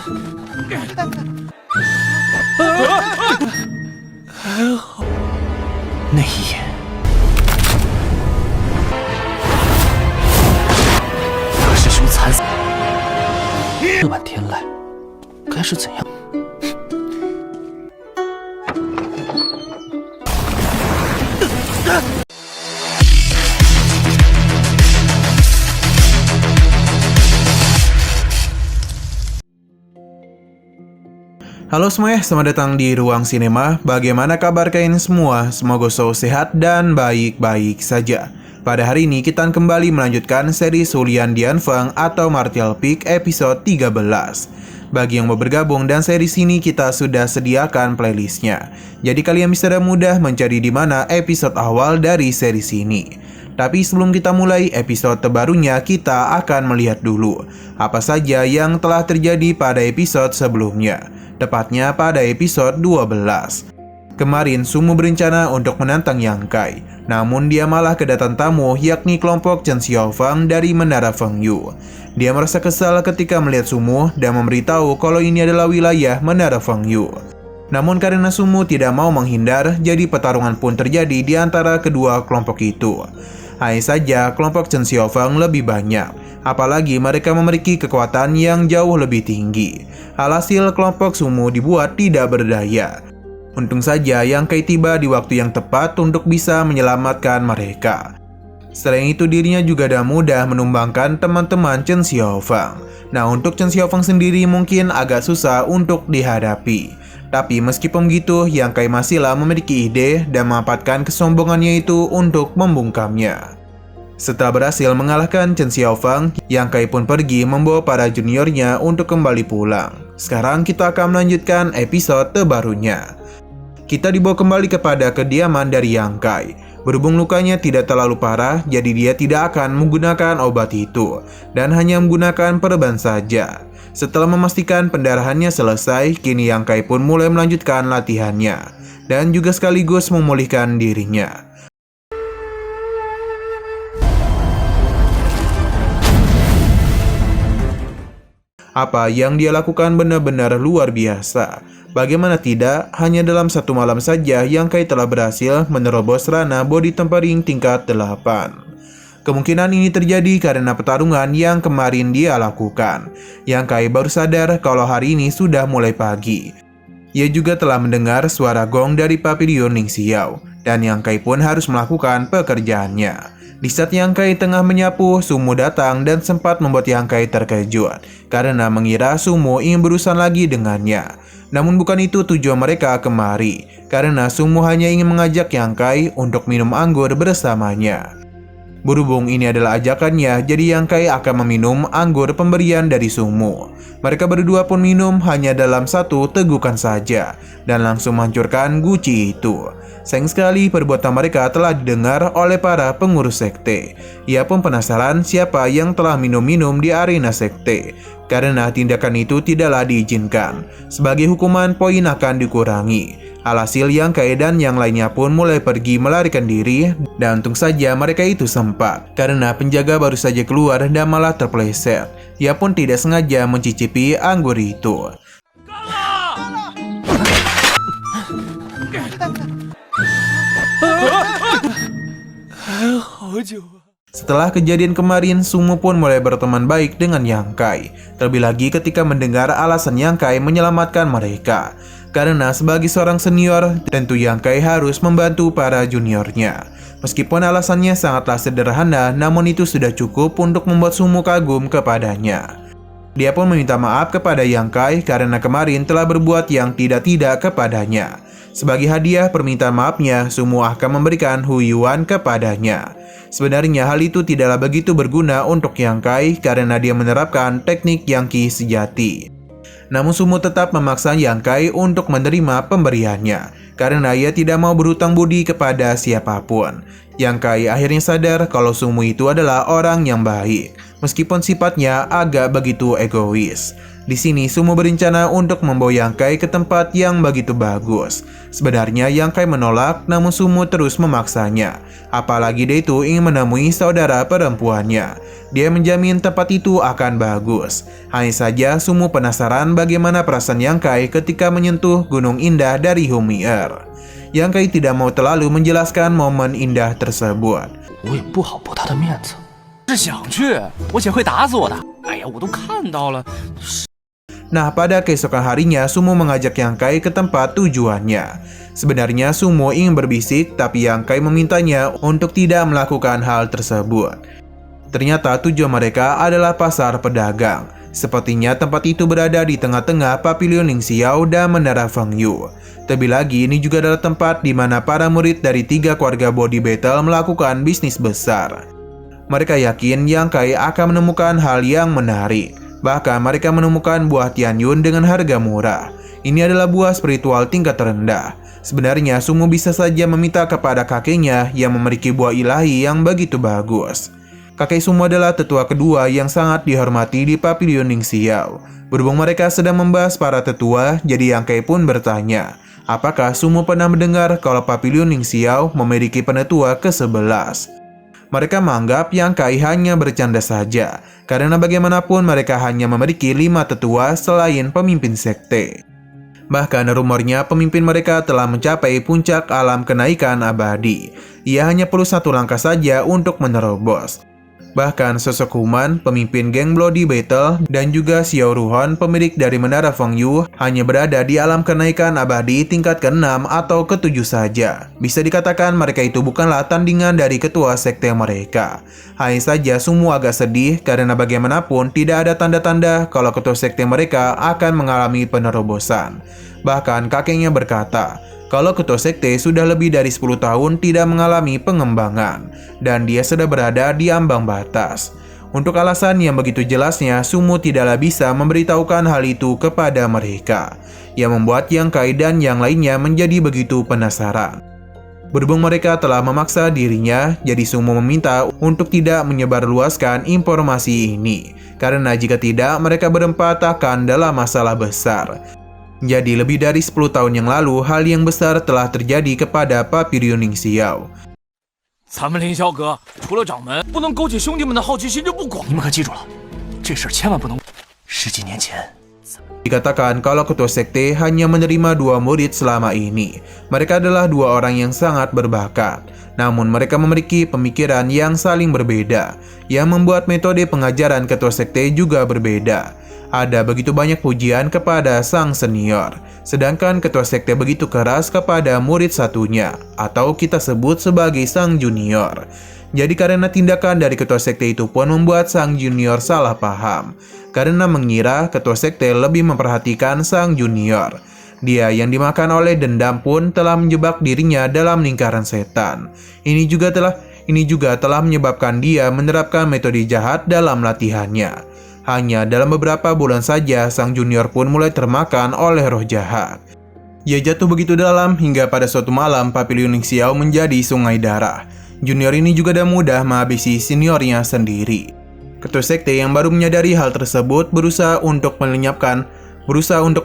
那一眼，大师兄惨死，这般天籁，该是怎样？Halo semuanya, selamat datang di Ruang Sinema. Bagaimana kabar kalian semua? Semoga selalu sehat dan baik-baik saja. Pada hari ini kita kembali melanjutkan seri Hulian Dianfeng atau Martial Peak episode 13. Bagi yang mau bergabung dan seri sini kita sudah sediakan playlistnya. Jadi kalian bisa dengan mudah mencari di mana episode awal dari seri sini. Tapi sebelum kita mulai episode terbarunya, kita akan melihat dulu apa saja yang telah terjadi pada episode sebelumnya. Tepatnya pada episode 12. Kemarin Sumu berencana untuk menantang Yang Kai, namun dia malah kedatangan tamu yakni kelompok Chen Xiaofang dari Menara Fengyu. Dia merasa kesal ketika melihat Sumu dan memberitahu kalau ini adalah wilayah Menara Fengyu. Namun karena Sumu tidak mau menghindar, jadi pertarungan pun terjadi di antara kedua kelompok itu. Hanya saja kelompok Chen Xiaofang lebih banyak, apalagi mereka memiliki kekuatan yang jauh lebih tinggi. Alhasil kelompok Sumu dibuat tidak berdaya. Untung saja Yang Kai tiba di waktu yang tepat untuk bisa menyelamatkan mereka. Selain itu dirinya juga dengan mudah menumbangkan teman-teman Chen Xiaofang. Nah, untuk Chen Xiaofang sendiri mungkin agak susah untuk dihadapi. Tapi meskipun begitu, Yang Kai masihlah memiliki ide dan memanfaatkan kesombongannya itu untuk membungkamnya. Setelah berhasil mengalahkan Chen Xiaofang, Yang Kai pun pergi membawa para juniornya untuk kembali pulang. Sekarang kita akan melanjutkan episode terbarunya. Kita dibawa kembali kepada kediaman dari Yang Kai. Berhubung lukanya tidak terlalu parah, jadi dia tidak akan menggunakan obat itu dan hanya menggunakan perban saja. Setelah memastikan pendarahannya selesai, kini Yang Kai pun mulai melanjutkan latihannya dan juga sekaligus memulihkan dirinya. Apa yang dia lakukan benar-benar luar biasa. Bagaimana tidak, hanya dalam satu malam saja Yang Kai telah berhasil menerobos ranah body tempering tingkat 8. Kemungkinan ini terjadi karena pertarungan yang kemarin dia lakukan. Yang Kai baru sadar kalau hari ini sudah mulai pagi. Ia juga telah mendengar suara gong dari Pavilion Ning Xiao, dan Yang Kai pun harus melakukan pekerjaannya. Di saat Yang Kai tengah menyapu, Sumu datang dan sempat membuat Yang Kai terkejut karena mengira Sumu ingin berurusan lagi dengannya. Namun bukan itu tujuan mereka kemari, karena Sumu hanya ingin mengajak Yang Kai untuk minum anggur bersamanya. Berhubung ini adalah ajakannya, jadi Yang Kai akan meminum anggur pemberian dari Sumu. Mereka berdua pun minum hanya dalam satu tegukan saja dan langsung menghancurkan guci itu. Sayang sekali perbuatan mereka telah didengar oleh para pengurus sekte. Ia pun penasaran siapa yang telah minum-minum di arena sekte, karena tindakan itu tidaklah diizinkan. Sebagai hukuman, poin akan dikurangi. Alhasil Yang Kai dan yang lainnya pun mulai pergi melarikan diri, dan untung saja mereka itu sempat, karena penjaga baru saja keluar dan malah terpeleset. Ia pun tidak sengaja mencicipi anggur itu. Setelah kejadian kemarin, Sumu pun mulai berteman baik dengan Yang Kai. Terlebih lagi ketika mendengar alasan Yang Kai menyelamatkan mereka. Karena sebagai seorang senior, tentu Yang Kai harus membantu para juniornya. Meskipun alasannya sangatlah sederhana, namun itu sudah cukup untuk membuat Sumu kagum kepadanya. Dia pun meminta maaf kepada Yang Kai karena kemarin telah berbuat yang tidak-tidak kepadanya. Sebagai hadiah permintaan maafnya, Sumu akan memberikan Huiyuan kepadanya. Sebenarnya hal itu tidaklah begitu berguna untuk Yang Kai karena dia menerapkan teknik Yang Qi sejati. Namun Sumu tetap memaksa Yang Kai untuk menerima pemberiannya karena ia tidak mau berhutang budi kepada siapapun. Yang Kai akhirnya sadar kalau Sumu itu adalah orang yang baik. meskipun sifatnya agak begitu egois. Di sini Sumo berencana untuk membawa Yang Kai ke tempat yang begitu bagus. Sebenarnya Yang Kai menolak, namun Sumo terus memaksanya. Apalagi dia itu ingin menemui saudara perempuannya. Dia menjamin tempat itu akan bagus. Hanya saja Sumo penasaran bagaimana perasaan Yang Kai ketika menyentuh gunung indah dari Humi'er. Yang Kai tidak mau terlalu menjelaskan momen indah tersebut. 我也不好驳他的面子。是想去，我姐会打死我的。哎呀，我都看到了。 Nah, pada keesokan harinya, Sumo mengajak Yang Kai ke tempat tujuannya. Sebenarnya Sumo ingin berbisik, tapi Yang Kai memintanya untuk tidak melakukan hal tersebut. Ternyata tujuan mereka adalah pasar pedagang. Sepertinya tempat itu berada di tengah-tengah Pavilion Ling Xiao dan Menara Fengyu. Terlebih lagi, ini juga adalah tempat di mana para murid dari 3 keluarga body battle melakukan bisnis besar. Mereka yakin Yang Kai akan menemukan hal yang menarik. Bahkan mereka menemukan buah Tianyun dengan harga murah. Ini adalah buah spiritual tingkat rendah. Sebenarnya Sumo bisa saja meminta kepada kakeknya yang memiliki buah ilahi yang begitu bagus. Kakek Sumo adalah tetua kedua yang sangat dihormati di Pavilion Ling Xiao. Berhubung mereka sedang membahas para tetua, jadi Yang Kai pun bertanya, apakah Sumo pernah mendengar kalau Pavilion Ling Xiao memiliki penetua ke-11? Mereka menganggap Yang Kai hanya bercanda saja, karena bagaimanapun mereka hanya memiliki 5 tetua selain pemimpin sekte. Bahkan rumornya pemimpin mereka telah mencapai puncak alam kenaikan abadi. Ia hanya perlu 1 langkah saja untuk menerobos. Bahkan sosok Human, pemimpin geng Bloody Battle, dan juga Xiao Ruhon, pemilik dari Menara Fengyu, hanya berada di alam kenaikan abadi tingkat ke-6 atau ke-7 saja. Bisa dikatakan mereka itu bukanlah tandingan dari ketua sekte mereka. Hanya saja semua agak sedih karena bagaimanapun tidak ada tanda-tanda kalau ketua sekte mereka akan mengalami penerobosan. Bahkan kakeknya berkata, kalau ketua sekte sudah lebih dari 10 tahun tidak mengalami pengembangan, dan dia sudah berada di ambang batas. Untuk alasan yang begitu jelasnya, Sumo tidaklah bisa memberitahukan hal itu kepada mereka, yang membuat Yang Kai dan yang lainnya menjadi begitu penasaran. Berhubung mereka telah memaksa dirinya, jadi Sumo meminta untuk tidak menyebarluaskan informasi ini, karena jika tidak, mereka berempat akan dalam masalah besar. Jadi lebih dari 10 tahun yang lalu, hal yang besar telah terjadi kepada Pavilion Ling Xiao. 咱们凌霄阁除了掌门，不能勾起兄弟们的好奇心就不管。你们可记住了，这事儿千万不能。10几年前， Dikatakan kalau ketua sekte hanya menerima 2 murid selama ini. Mereka adalah 2 orang yang sangat berbakat. Namun mereka memiliki pemikiran yang saling berbeda, yang membuat metode pengajaran ketua sekte juga berbeda. Ada begitu banyak pujian kepada sang senior, sedangkan ketua sekte begitu keras kepada murid satunya, atau kita sebut sebagai sang junior. Jadi karena tindakan dari ketua sekte itu pun membuat sang junior salah paham, karena mengira ketua sekte lebih memperhatikan sang junior. Dia yang dimakan oleh dendam pun telah menjebak dirinya dalam lingkaran setan. Ini juga telah menyebabkan dia menerapkan metode jahat dalam latihannya. Hanya dalam beberapa bulan saja, sang junior pun mulai termakan oleh roh jahat. Ia jatuh begitu dalam hingga pada suatu malam Pavilion Ling Xiao menjadi sungai darah. Junior ini juga tidak mudah menghabisi seniornya sendiri. Ketua sekte yang baru menyadari hal tersebut berusaha untuk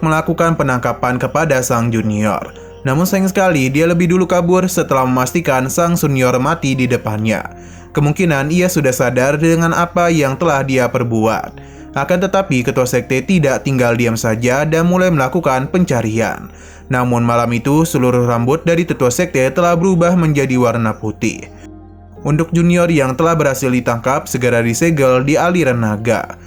melakukan penangkapan kepada sang junior. Namun sayang sekali dia lebih dulu kabur setelah memastikan sang senior mati di depannya. Kemungkinan ia sudah sadar dengan apa yang telah dia perbuat. Akan tetapi ketua sekte tidak tinggal diam saja dan mulai melakukan pencarian. Namun malam itu seluruh rambut dari ketua sekte telah berubah menjadi warna putih. Untuk junior yang telah berhasil ditangkap segera disegel di aliran naga.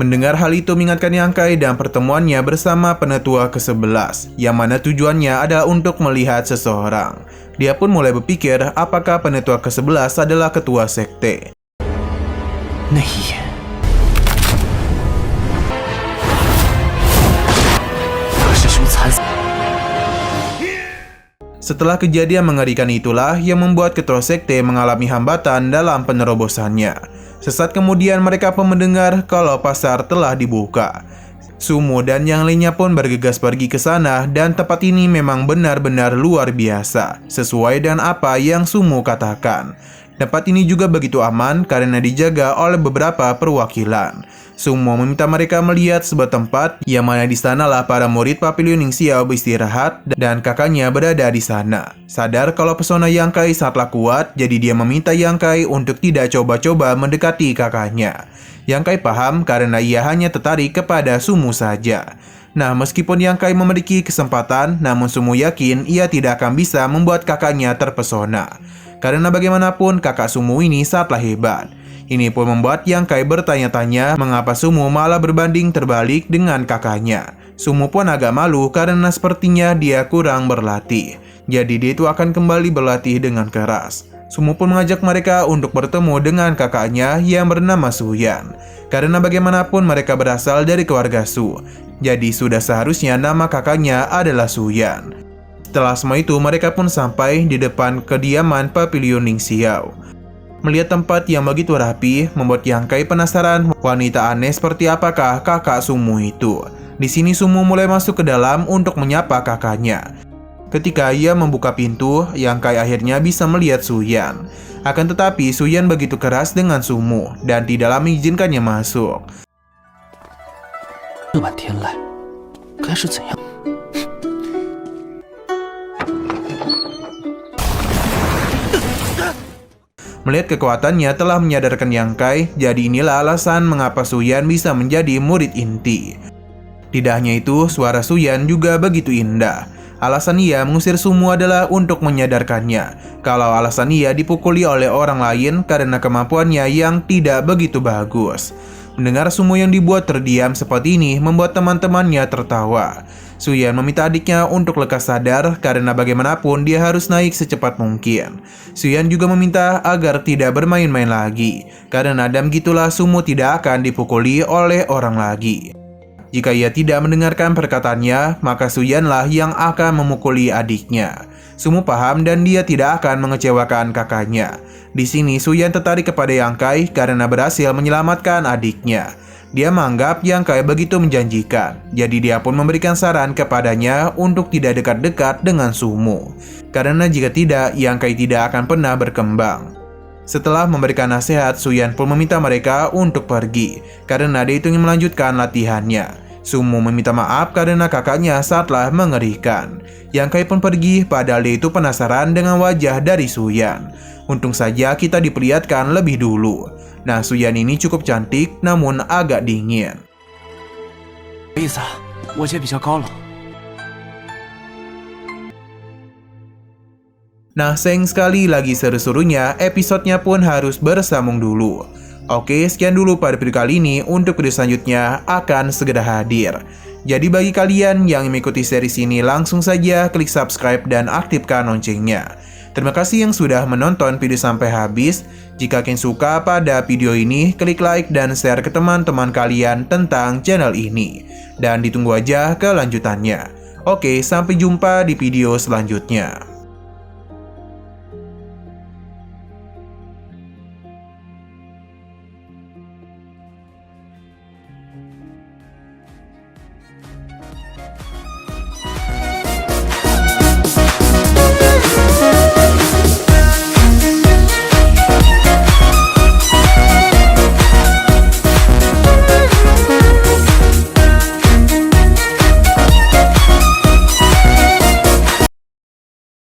Mendengar hal itu mengingatkan Yang Kai dan pertemuannya bersama penetua ke-11, yang mana tujuannya adalah untuk melihat seseorang. Dia pun mulai berpikir apakah penetua ke-11 adalah ketua sekte. 那一眼，大师兄惨死。 Setelah kejadian mengerikan itulah yang membuat ketua sekte mengalami hambatan dalam penerobosannya. Sesaat kemudian mereka pun mendengar kalau pasar telah dibuka. Sumo dan yang lainnya pun bergegas pergi ke sana dan tempat ini memang benar-benar luar biasa, sesuai dengan apa yang Sumo katakan. Tempat ini juga begitu aman karena dijaga oleh beberapa perwakilan. Sumo meminta mereka melihat sebuah tempat yang mana di sanalah para murid Papiliun Ning Xiao beristirahat dan kakaknya berada di sana. Sadar kalau pesona Yang Kai sangatlah kuat, jadi dia meminta Yang Kai untuk tidak coba-coba mendekati kakaknya. Yang Kai paham karena ia hanya tertarik kepada Sumo saja. Nah, meskipun Yang Kai memiliki kesempatan, namun Sumo yakin ia tidak akan bisa membuat kakaknya terpesona. Karena bagaimanapun kakak Sumo ini sangatlah hebat. Ini pun membuat Yang Kai bertanya-tanya mengapa Sumo malah berbanding terbalik dengan kakaknya. Sumo pun agak malu karena sepertinya dia kurang berlatih. Jadi dia itu akan kembali berlatih dengan keras. Sumo pun mengajak mereka untuk bertemu dengan kakaknya yang bernama Suyan. Karena bagaimanapun mereka berasal dari keluarga Su. Jadi sudah seharusnya nama kakaknya adalah Suyan. Setelah semua itu mereka pun sampai di depan kediaman Papiliun Ning Xiao. Melihat tempat yang begitu rapi, membuat Yang Kai penasaran wanita aneh seperti apakah kakak Sumo itu. Di sini Sumo mulai masuk ke dalam untuk menyapa kakaknya. Ketika ia membuka pintu, Yang Kai akhirnya bisa melihat Suyan. Akan tetapi Suyan begitu keras dengan Sumo dan tidak mengizinkannya masuk. Melihat kekuatannya telah menyadarkan Yang Kai, jadi inilah alasan mengapa Suyan bisa menjadi murid inti. Tidak hanya itu, suara Suyan juga begitu indah. Alasan ia mengusir Sumo adalah untuk menyadarkannya kalau alasan ia dipukuli oleh orang lain karena kemampuannya yang tidak begitu bagus. Mendengar Sumo yang dibuat terdiam seperti ini membuat teman-temannya tertawa. Suyan meminta adiknya untuk lekas sadar karena bagaimanapun dia harus naik secepat mungkin. Suyan juga meminta agar tidak bermain-main lagi, karena nadam gitulah Sumo tidak akan dipukuli oleh orang lagi. Jika ia tidak mendengarkan perkataannya, maka Suyanlah yang akan memukuli adiknya. Sumo paham dan dia tidak akan mengecewakan kakaknya. Di sini Suyan tertarik kepada Yang Kai karena berhasil menyelamatkan adiknya. Dia menganggap Yang Kai begitu menjanjikan, jadi dia pun memberikan saran kepadanya untuk tidak dekat-dekat dengan Sumo. Karena jika tidak, Yang Kai tidak akan pernah berkembang. Setelah memberikan nasihat, Suyan pun meminta mereka untuk pergi, karena dia itu ingin melanjutkan latihannya. Sumo meminta maaf karena kakaknya sangatlah mengerikan. Yang Kai pun pergi, padahal dia itu penasaran dengan wajah dari Suyan. Untung saja kita diperlihatkan lebih dulu. Nah, Suyan ini cukup cantik, namun agak dingin. Nah, sayang sekali lagi seru-serunya, episodenya pun harus bersambung dulu. Oke, sekian dulu pada video kali ini. Untuk video selanjutnya akan segera hadir. Jadi bagi kalian yang mengikuti series ini, langsung saja klik subscribe dan aktifkan loncengnya. Terima kasih yang sudah menonton video sampai habis. Jika kalian suka pada video ini, klik like dan share ke teman-teman kalian tentang channel ini. Dan ditunggu aja kelanjutannya. Oke, sampai jumpa di video selanjutnya.